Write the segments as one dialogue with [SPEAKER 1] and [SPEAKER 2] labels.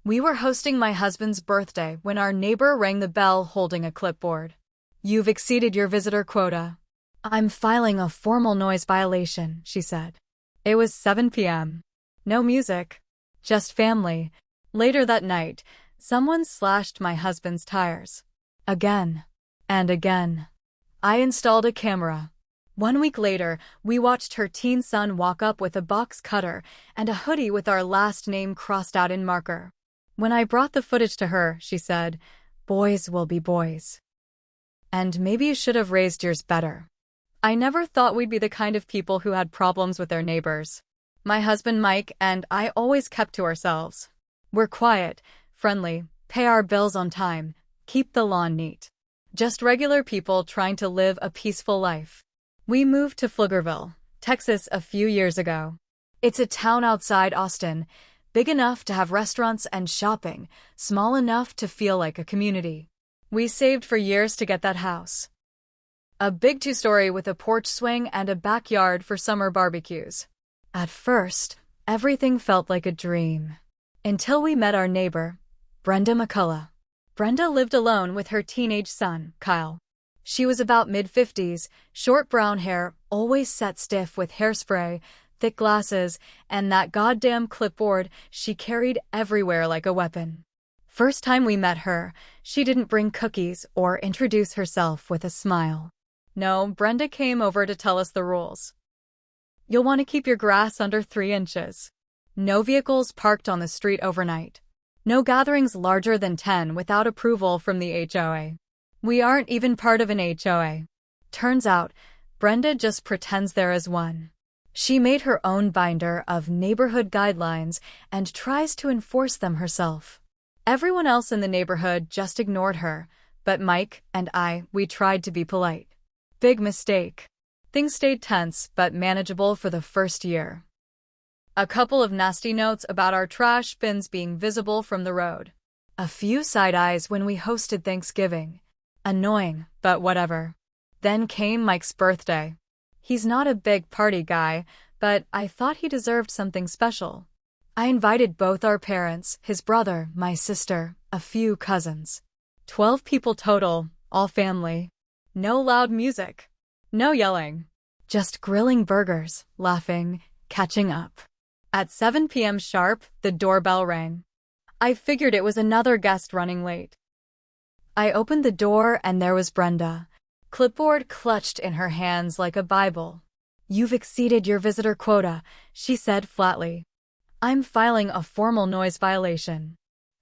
[SPEAKER 1] We were hosting my husband's birthday when our neighbor rang the bell holding a clipboard. "You've exceeded your visitor quota." "I'm filing a formal noise violation," she said. It was 7 p.m. No music. Just family. Later that night, someone slashed my husband's tires. Again. And again. I installed a camera. 1 week later, we watched her teen son walk up with a box cutter and a hoodie with our last name crossed out in marker. When I brought the footage to her, she said, "Boys will be boys. And maybe you should have raised yours better." I never thought we'd be the kind of people who had problems with their neighbors. My husband Mike and I always kept to ourselves. We're quiet, friendly, pay our bills on time, keep the lawn neat. Just regular people trying to live a peaceful life. We moved to Pflugerville, Texas a few years ago. It's a town outside Austin, big enough to have restaurants and shopping, small enough to feel like a community. We saved for years to get that house. A big 2-story with a porch swing and a backyard for summer barbecues. At first, everything felt like a dream. Until we met our neighbor, Brenda McCullough. Brenda lived alone with her teenage son, Kyle. She was about mid-50s, short brown hair, always set stiff with hairspray, thick glasses, and that goddamn clipboard she carried everywhere like a weapon. First time we met her, she didn't bring cookies or introduce herself with a smile. No, Brenda came over to tell us the rules. You'll want to keep your grass under 3 inches. No vehicles parked on the street overnight. No gatherings larger than 10 without approval from the HOA. We aren't even part of an HOA. Turns out, Brenda just pretends there is one. She made her own binder of neighborhood guidelines and tries to enforce them herself. Everyone else in the neighborhood just ignored her, but Mike and we tried to be polite. Big mistake. Things stayed tense but manageable for the first year. A couple of nasty notes about our trash bins being visible from the road. A few side eyes when we hosted Thanksgiving. Annoying, but whatever. Then came Mike's birthday. He's not a big party guy, but I thought he deserved something special. I invited both our parents, his brother, my sister, a few cousins. 12 people total, all family. No loud music. No yelling. Just grilling burgers, laughing, catching up. At 7 p.m. sharp, the doorbell rang. I figured it was another guest running late. I opened the door and there was Brenda. Clipboard clutched in her hands like a Bible. "You've exceeded your visitor quota," she said flatly. "I'm filing a formal noise violation."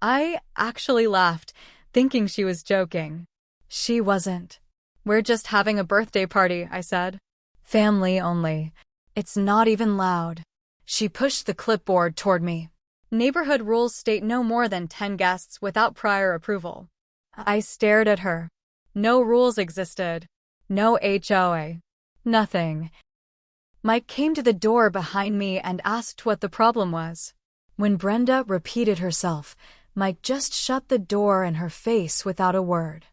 [SPEAKER 1] I actually laughed, thinking she was joking. She wasn't. "We're just having a birthday party," I said. "Family only. It's not even loud." She pushed the clipboard toward me. "Neighborhood rules state no more than 10 guests without prior approval." I stared at her. No rules existed. No HOA. Nothing. Mike came to the door behind me and asked what the problem was. When Brenda repeated herself, Mike just shut the door in her face without a word.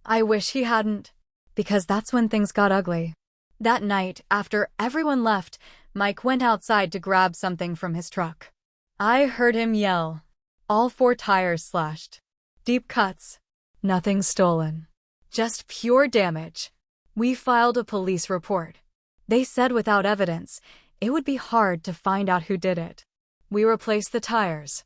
[SPEAKER 1] I wish he hadn't, because that's when things got ugly. That night, after everyone left, Mike went outside to grab something from his truck. I heard him yell. All 4 tires slashed. Deep cuts. Nothing stolen. Just pure damage. We filed a police report. They said without evidence, it would be hard to find out who did it. We replaced the tires.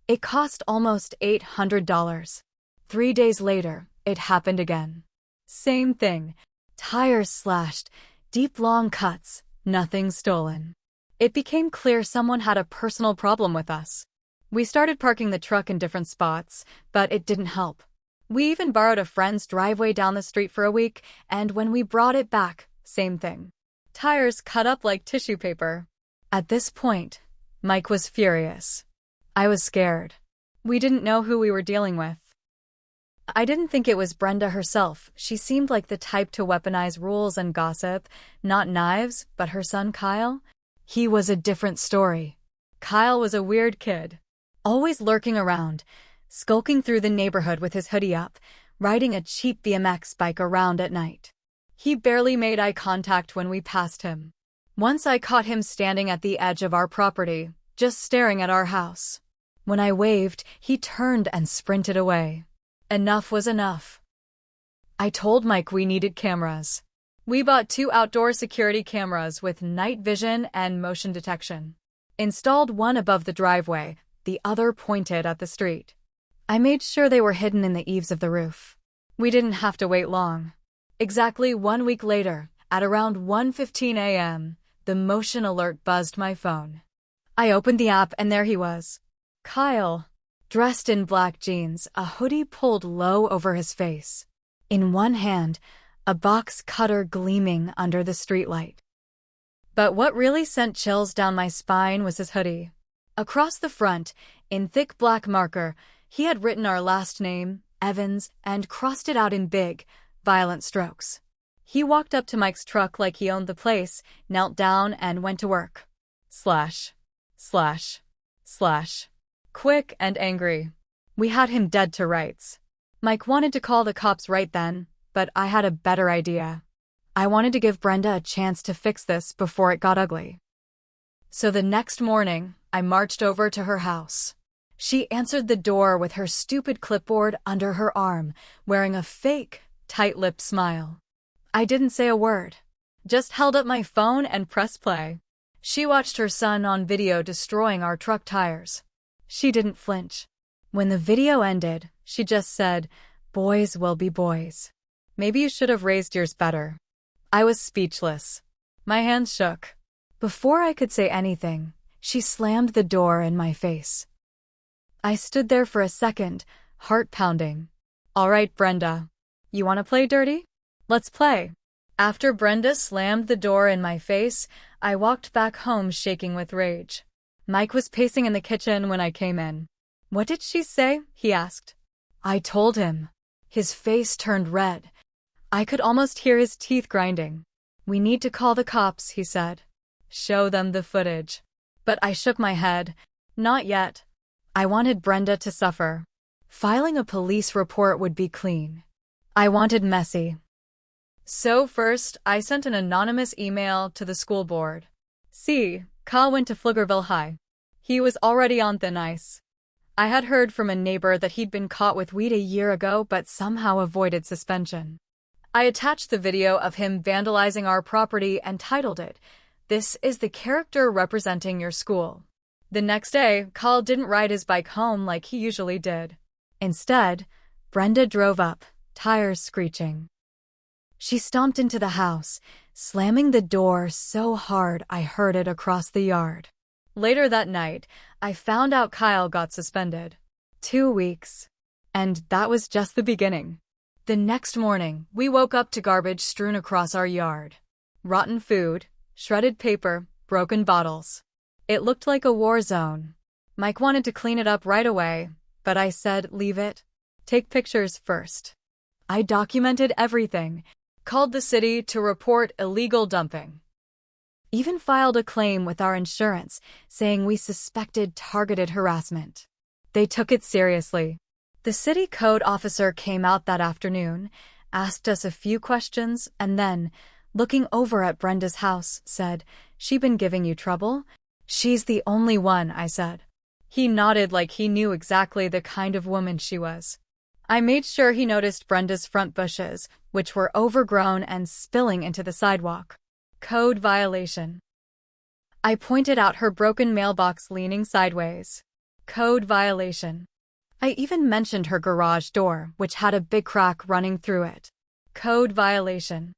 [SPEAKER 1] It cost almost $800. 3 days later, it happened again. Same thing. Tires slashed, deep long cuts, nothing stolen. It became clear someone had a personal problem with us. We started parking the truck in different spots, but it didn't help. We even borrowed a friend's driveway down the street for a week, and when we brought it back, same thing. Tires cut up like tissue paper. At this point, Mike was furious. I was scared. We didn't know who we were dealing with. I didn't think it was Brenda herself. She seemed like the type to weaponize rules and gossip, not knives, but her son Kyle. He was a different story. Kyle was a weird kid, always lurking around, skulking through the neighborhood with his hoodie up, riding a cheap BMX bike around at night. He barely made eye contact when we passed him. Once I caught him standing at the edge of our property, just staring at our house. When I waved, he turned and sprinted away. Enough was enough. I told Mike we needed cameras. We bought 2 outdoor security cameras with night vision and motion detection. Installed one above the driveway, the other pointed at the street. I made sure they were hidden in the eaves of the roof. We didn't have to wait long. Exactly 1 week later, at around 1:15 a.m., the motion alert buzzed my phone. I opened the app and there he was. Kyle, dressed in black jeans, a hoodie pulled low over his face. In one hand, a box cutter gleaming under the streetlight. But what really sent chills down my spine was his hoodie. Across the front, in thick black marker, he had written our last name, Evans, and crossed it out in big, violent strokes. He walked up to Mike's truck like he owned the place, knelt down, and went to work. Slash. Slash. Slash. Quick and angry. We had him dead to rights. Mike wanted to call the cops right then, but I had a better idea. I wanted to give Brenda a chance to fix this before it got ugly. So the next morning, I marched over to her house. She answered the door with her stupid clipboard under her arm, wearing a fake, tight-lipped smile. I didn't say a word, just held up my phone and pressed play. She watched her son on video destroying our truck tires. She didn't flinch. When the video ended, she just said, "Boys will be boys. Maybe you should have raised yours better." I was speechless. My hands shook. Before I could say anything, she slammed the door in my face. I stood there for a second, heart pounding. "All right, Brenda. You want to play dirty? Let's play." After Brenda slammed the door in my face, I walked back home shaking with rage. Mike was pacing in the kitchen when I came in. "What did she say?" he asked. I told him. His face turned red. I could almost hear his teeth grinding. "We need to call the cops," he said. "Show them the footage." But I shook my head. Not yet. I wanted Brenda to suffer. Filing a police report would be clean. I wanted messy. So first, I sent an anonymous email to the school board. See, Kyle went to Pflugerville High. He was already on thin ice. I had heard from a neighbor that he'd been caught with weed a year ago but somehow avoided suspension. I attached the video of him vandalizing our property and titled it, "This is the character representing your school." The next day, Kyle didn't ride his bike home like he usually did. Instead, Brenda drove up, tires screeching. She stomped into the house, slamming the door so hard I heard it across the yard. Later that night, I found out Kyle got suspended. 2 weeks. And that was just the beginning. The next morning, we woke up to garbage strewn across our yard. Rotten food, shredded paper, broken bottles. It looked like a war zone. Mike wanted to clean it up right away, but I said, "Leave it. Take pictures first." I documented everything, called the city to report illegal dumping. Even filed a claim with our insurance, saying we suspected targeted harassment. They took it seriously. The city code officer came out that afternoon, asked us a few questions, and then, looking over at Brenda's house, said, "She been giving you trouble?" "She's the only one," I said. He nodded like he knew exactly the kind of woman she was. I made sure he noticed Brenda's front bushes, which were overgrown and spilling into the sidewalk. Code violation. I pointed out her broken mailbox leaning sideways. Code violation. I even mentioned her garage door, which had a big crack running through it. Code violation.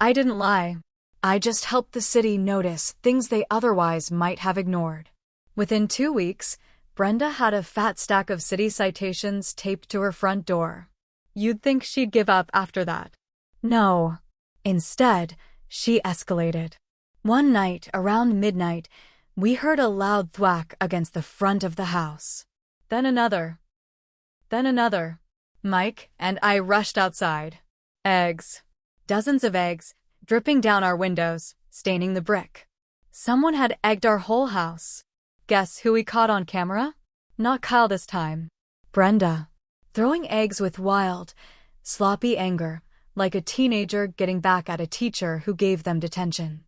[SPEAKER 1] I didn't lie. I just helped the city notice things they otherwise might have ignored. Within 2 weeks, Brenda had a fat stack of city citations taped to her front door. You'd think she'd give up after that. No. Instead, she escalated. One night, around midnight, we heard a loud thwack against the front of the house. Then another. Then another. Mike and I rushed outside. Eggs. Dozens of eggs, dripping down our windows, staining the brick. Someone had egged our whole house. Guess who we caught on camera? Not Kyle this time. Brenda. Throwing eggs with wild, sloppy anger, like a teenager getting back at a teacher who gave them detention.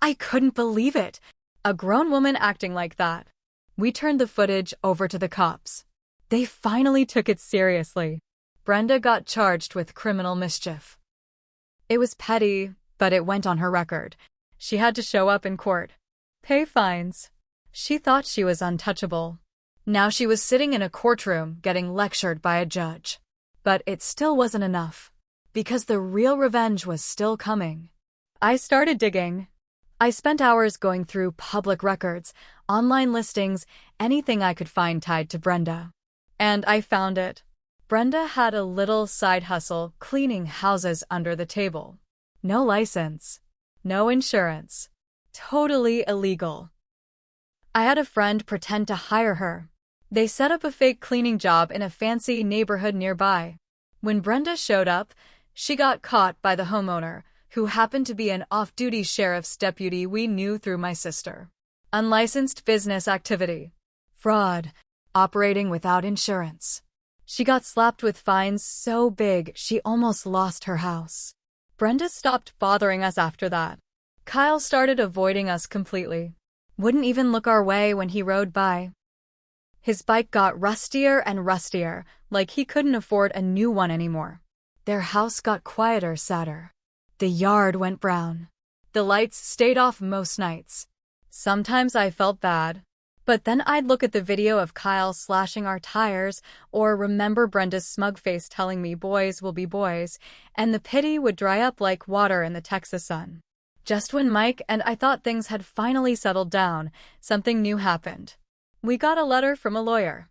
[SPEAKER 1] I couldn't believe it. A grown woman acting like that. We turned the footage over to the cops. They finally took it seriously. Brenda got charged with criminal mischief. It was petty, but it went on her record. She had to show up in court, pay fines. She thought she was untouchable. Now she was sitting in a courtroom getting lectured by a judge. But it still wasn't enough, because the real revenge was still coming. I started digging. I spent hours going through public records, online listings, anything I could find tied to Brenda. And I found it. Brenda had a little side hustle cleaning houses under the table. No license. No insurance. Totally illegal. I had a friend pretend to hire her. They set up a fake cleaning job in a fancy neighborhood nearby. When Brenda showed up, she got caught by the homeowner, who happened to be an off-duty sheriff's deputy we knew through my sister. Unlicensed business activity. Fraud. Operating without insurance. She got slapped with fines so big she almost lost her house. Brenda stopped bothering us after that. Kyle started avoiding us completely. Wouldn't even look our way when he rode by. His bike got rustier and rustier, like he couldn't afford a new one anymore. Their house got quieter, sadder. The yard went brown. The lights stayed off most nights. Sometimes I felt bad. But then I'd look at the video of Kyle slashing our tires, or remember Brenda's smug face telling me boys will be boys, and the pity would dry up like water in the Texas sun. Just when Mike and I thought things had finally settled down, something new happened. We got a letter from a lawyer.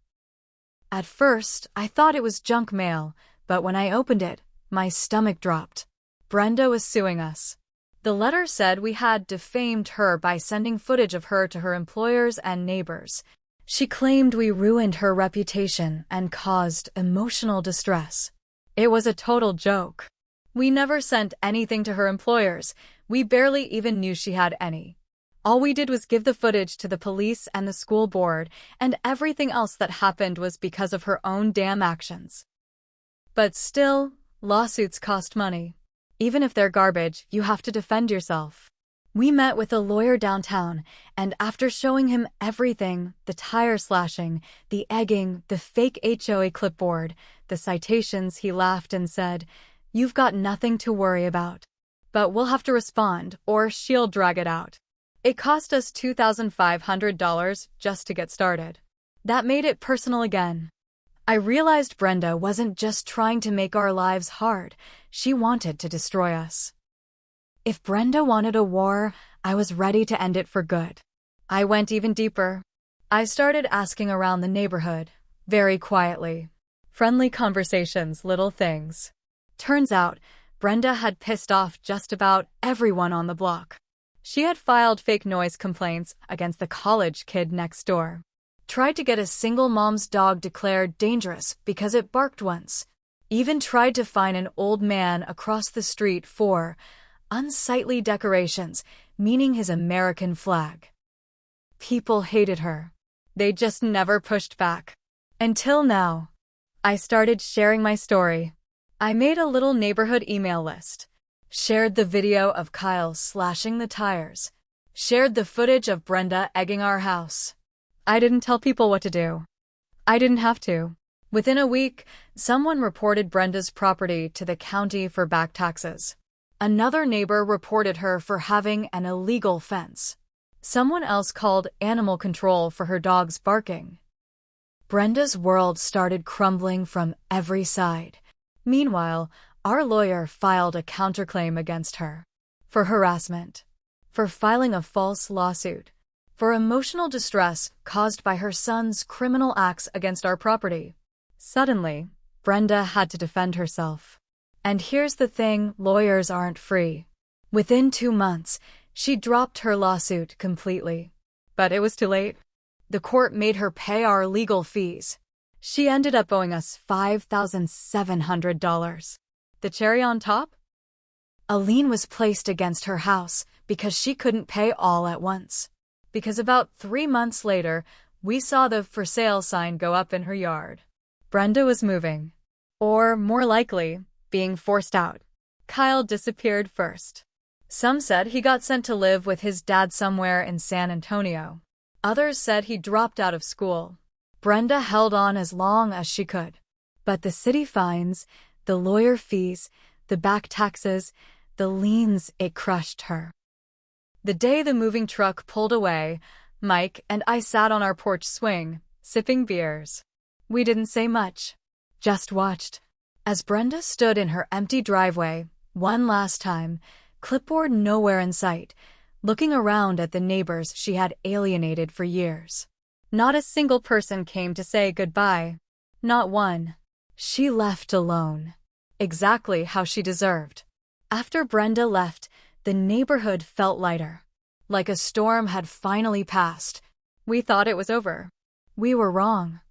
[SPEAKER 1] At first, I thought it was junk mail, but when I opened it, my stomach dropped. Brenda was suing us. The letter said we had defamed her by sending footage of her to her employers and neighbors. She claimed we ruined her reputation and caused emotional distress. It was a total joke. We never sent anything to her employers. We barely even knew she had any. All we did was give the footage to the police and the school board, and everything else that happened was because of her own damn actions. But still, lawsuits cost money. Even if they're garbage, you have to defend yourself. We met with a lawyer downtown, and after showing him everything, the tire slashing, the egging, the fake HOA clipboard, the citations, he laughed and said, "You've got nothing to worry about. But we'll have to respond, or she'll drag it out." It cost us $2,500 just to get started. That made it personal again. I realized Brenda wasn't just trying to make our lives hard, she wanted to destroy us. If Brenda wanted a war, I was ready to end it for good. I went even deeper. I started asking around the neighborhood, very quietly. Friendly conversations, little things. Turns out, Brenda had pissed off just about everyone on the block. She had filed fake noise complaints against the college kid next door. Tried to get a single mom's dog declared dangerous because it barked once. Even tried to fine an old man across the street for unsightly decorations, meaning his American flag. People hated her. They just never pushed back. Until now. I started sharing my story. I made a little neighborhood email list. Shared the video of Kyle slashing the tires. Shared the footage of Brenda egging our house. I didn't tell people what to do. I didn't have to. Within a week, someone reported Brenda's property to the county for back taxes. Another neighbor reported her for having an illegal fence. Someone else called animal control for her dog's barking. Brenda's world started crumbling from every side. Meanwhile, our lawyer filed a counterclaim against her. For harassment. For filing a false lawsuit. For emotional distress caused by her son's criminal acts against our property. Suddenly, Brenda had to defend herself. And here's the thing, lawyers aren't free. Within 2 months, she dropped her lawsuit completely. But it was too late. The court made her pay our legal fees. She ended up owing us $5,700. The cherry on top? A lien was placed against her house because she couldn't pay all at once. Because about 3 months later, we saw the for sale sign go up in her yard. Brenda was moving. Or, more likely, being forced out. Kyle disappeared first. Some said he got sent to live with his dad somewhere in San Antonio. Others said he dropped out of school. Brenda held on as long as she could. But the city fines, the lawyer fees, the back taxes, the liens, it crushed her. The day the moving truck pulled away, Mike and I sat on our porch swing, sipping beers. We didn't say much, just watched. As Brenda stood in her empty driveway, one last time, Clipboard nowhere in sight, looking around at the neighbors she had alienated for years. Not a single person came to say goodbye. Not one. She left alone. Exactly how she deserved. After Brenda left, the neighborhood felt lighter. Like a storm had finally passed. We thought it was over. We were wrong.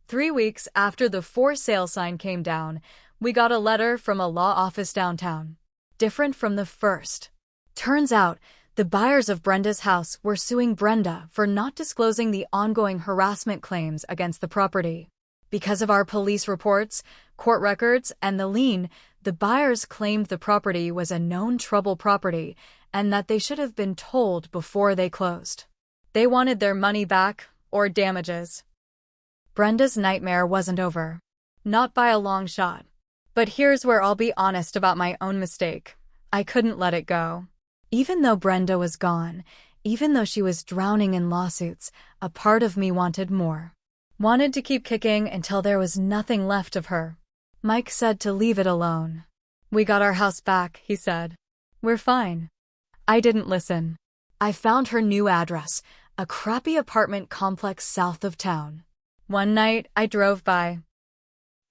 [SPEAKER 1] 3 weeks after the for sale sign came down, we got a letter from a law office downtown. Different from the first. Turns out, the buyers of Brenda's house were suing Brenda for not disclosing the ongoing harassment claims against the property. Because of our police reports, court records, and the lien, the buyers claimed the property was a known trouble property and that they should have been told before they closed. They wanted their money back or damages. Brenda's nightmare wasn't over. Not by a long shot. But here's where I'll be honest about my own mistake. I couldn't let it go. Even though Brenda was gone, even though she was drowning in lawsuits, a part of me wanted more. Wanted to keep kicking until there was nothing left of her. Mike said to leave it alone. We got our house back, he said. We're fine. I didn't listen. I found her new address, a crappy apartment complex south of town. One night, I drove by.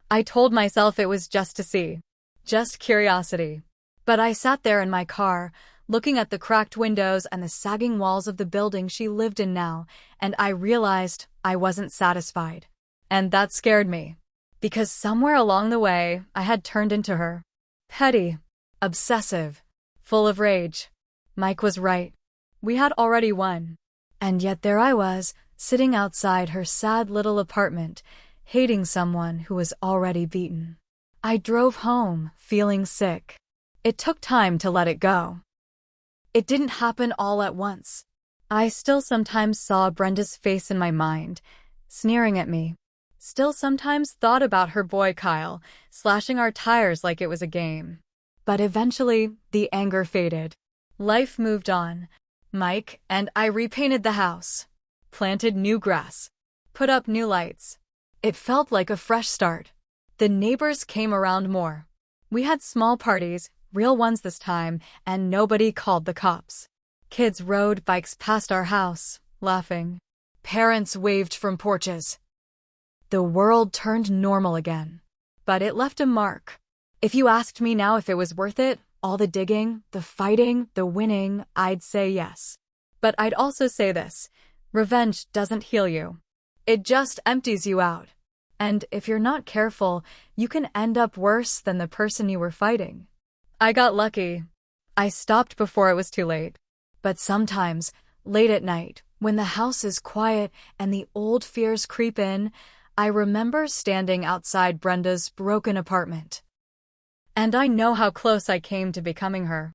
[SPEAKER 1] I told myself it was just to see. Just curiosity. But I sat there in my car, looking at the cracked windows and the sagging walls of the building she lived in now, and I realized I wasn't satisfied. And that scared me. Because somewhere along the way, I had turned into her. Petty. Obsessive. Full of rage. Mike was right. We had already won. And yet there I was, sitting outside her sad little apartment, hating someone who was already beaten. I drove home, feeling sick. It took time to let it go. It didn't happen all at once. I still sometimes saw Brenda's face in my mind, sneering at me. Still sometimes thought about her boy Kyle, slashing our tires like it was a game. But eventually, the anger faded. Life moved on. Mike and I repainted the house, planted new grass, put up new lights. It felt like a fresh start. The neighbors came around more. We had small parties, real ones this time, and nobody called the cops. Kids rode bikes past our house, laughing. Parents waved from porches. The world turned normal again. But it left a mark. If you asked me now if it was worth it, all the digging, the fighting, the winning, I'd say yes. But I'd also say this: revenge doesn't heal you. It just empties you out. And if you're not careful, you can end up worse than the person you were fighting. I got lucky. I stopped before it was too late. But sometimes, late at night, when the house is quiet and the old fears creep in, I remember standing outside Brenda's broken apartment. And I know how close I came to becoming her.